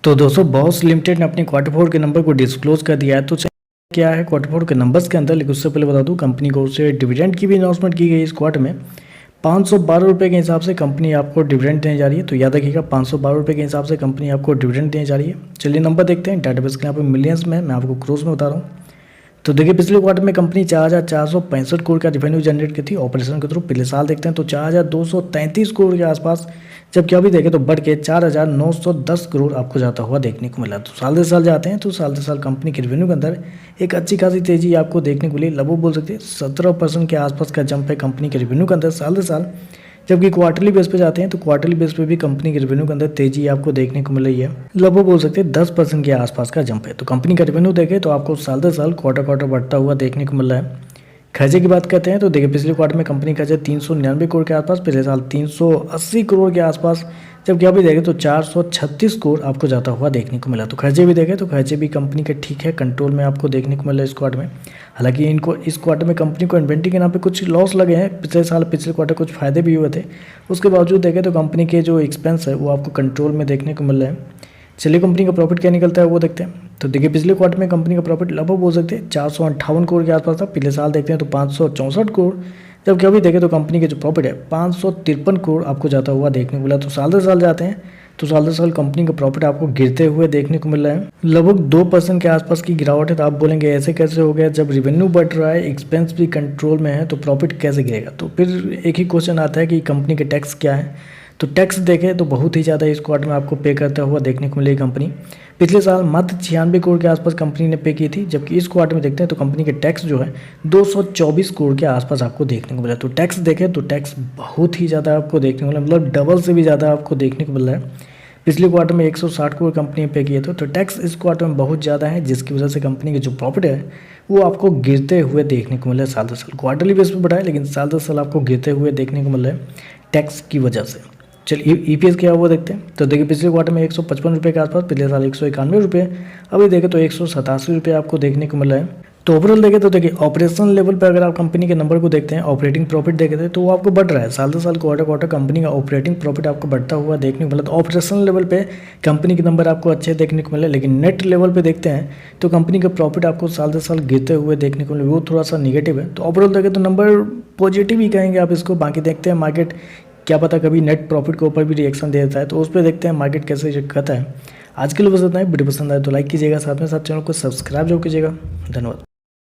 तो दोस्तों boss limited ने अपने क्वार्टर फोर के नंबर को डिस्क्लोज कर दिया है। तो क्या है क्वार्टर फोर के नंबर्स के अंदर, लेकिन उससे पहले बता दूं कंपनी को उससे डिविडेंड की भी अनाउंसमेंट की गई इस क्वार्टर में। 512 रुपये के हिसाब से कंपनी आपको डिविडेंड देने जा रही है। तो याद रखिएगा 512 रुपये के हिसाब से कंपनी आपको डिविडेंड देने जा रही है। चलिए नंबर देखते हैं। डाटाबेस के यहाँ पे मिलियंस में, मैं आपको क्रोस में बता रहा हूँ। तो देखिए पिछले क्वार्टर में कंपनी 4,465 करोड़ का रेवेन्यू जनरेट की थी ऑपरेशन के थ्रू। पिछले साल देखते हैं तो 4,233 करोड़ के आसपास, जबकि अभी देखें तो बढ़ के 4,910 करोड़ आपको जाता हुआ देखने को मिला। तो साल से साल जाते हैं तो साल से साल कंपनी के रेवेन्यू के अंदर एक अच्छी खासी तेजी आपको देखने को मिली। लगभग बोल सकते हैं 17% के आसपास का जंप है कंपनी के रेवेन्यू के अंदर साल से साल। जबकि क्वार्टरली बेस पे जाते हैं तो क्वार्टरली बेस पे भी कंपनी के रेवेन्यू के अंदर तेजी आपको देखने को मिल रही है। लगभग बोल सकते हैं 10% के आसपास का जंप है। तो कंपनी का रेवेन्यू देखें तो आपको साल दर साल क्वार्टर बढ़ता हुआ देखने को मिल रहा है। खर्चे की बात करते हैं तो देखिए पिछले क्वार्टर में कंपनी खर्चे 399 करोड़ के आसपास, पिछले साल 380 करोड़ के आसपास, जबकि अभी देखें तो 436 करोड़ आपको जाता हुआ देखने को मिला। तो खर्चे भी देखें तो खर्चे भी कंपनी के ठीक है, कंट्रोल में आपको देखने को मिला इस क्वार्टर में। हालांकि इनको इस क्वार्टर में कंपनी को इन्वेंट्री के नाम पे कुछ लॉस लगे हैं। पिछले क्वार्टर कुछ फायदे भी हुए थे। उसके बावजूद देखें तो कंपनी के जो एक्सपेंस है वो आपको कंट्रोल में देखने को मिल रहे हैं। चलिए कंपनी का प्रॉफिट क्या निकलता है वो देखते हैं। तो देखिए पिछले क्वार्टर में कंपनी का प्रॉफिट लगभग बोल सकते हैं 458 करोड़ के आसपास था। पिछले साल देखते हैं तो 564 करोड़, जबकि अभी देखें तो कंपनी के जो प्रॉफिट है 553 करोड़ आपको जाता हुआ देखने को मिला। तो साल दर साल जाते हैं तो साल दर साल कंपनी का प्रॉफिट आपको गिरते हुए देखने को मिल रहा है। लगभग 2% के आसपास की गिरावट है। तो आप बोलेंगे ऐसे कैसे हो गया, जब रेवेन्यू बढ़ रहा है, एक्सपेंस भी कंट्रोल में है, तो प्रॉफिट कैसे गिरेगा। तो फिर एक ही क्वेश्चन आता है कि कंपनी के टैक्स क्या है। तो टैक्स देखें तो बहुत ही ज़्यादा इस क्वार्टर में आपको पे करता हुआ देखने को मिलेगी कंपनी। पिछले साल मात्र 96 करोड़ के आसपास कंपनी ने पे की थी, जबकि इस क्वार्टर में देखते हैं तो कंपनी के टैक्स जो है 224 करोड़ के आसपास आपको देखने को मिला। तो टैक्स देखें तो टैक्स बहुत ही ज़्यादा आपको देखने को मिला, मतलब डबल से भी ज़्यादा आपको देखने को मिल रहा है। पिछले क्वार्टर में 160 करोड़ कंपनी ने पे किए थे। तो टैक्स इस क्वार्टर में बहुत ज़्यादा है, जिसकी वजह से कंपनी के जो प्रॉफिट है वो आपको गिरते हुए देखने को मिला है साल दर साल। क्वार्टरली बेस पर बढ़ा है, लेकिन साल दर साल आपको गिरते हुए देखने को मिल रहा है टैक्स की वजह से। चलिए ईपीएस क्या है वो देखते हैं। तो देखिए पिछले क्वार्टर में 155 रुपये के आसपास, पिछले साल 191 रुपये, अभी देखें तो 187 रुपये आपको देखने को मिल रहा है। तो ओवरऑल देखें तो देखिए ऑपरेशनल लेवल पर अगर आप कंपनी के नंबर को देखते हैं, ऑपरेटिंग प्रॉफिट देखते हैं तो वो आपको बढ़ रहा है साल दर साल, क्वार्टर कंपनी का ऑपरेटिंग प्रॉफिट आपको बढ़ता हुआ देखने को मिला। तो ऑपरेशनल लेवल पे कंपनी के नंबर आपको अच्छे देखने को मिले, लेकिन नेट लेवल पे देखते हैं तो कंपनी का प्रॉफिट आपको साल दर साल गिरते हुए देखने को मिले, वो थोड़ा सा निगेटिव है। तो ओवरऑल देखें तो नंबर पॉजिटिव ही कहेंगे आप इसको। बाकी देखते हैं मार्केट क्या पता कभी नेट प्रॉफिट के ऊपर भी रिएक्शन दे देता है, तो उस पर देखते हैं मार्केट कैसे रिएक्ट करता है। आज के लिए बस इतना ही। वीडियो पसंद आए तो लाइक कीजिएगा, साथ में साथ चैनल को सब्सक्राइब जरूर कीजिएगा। धन्यवाद।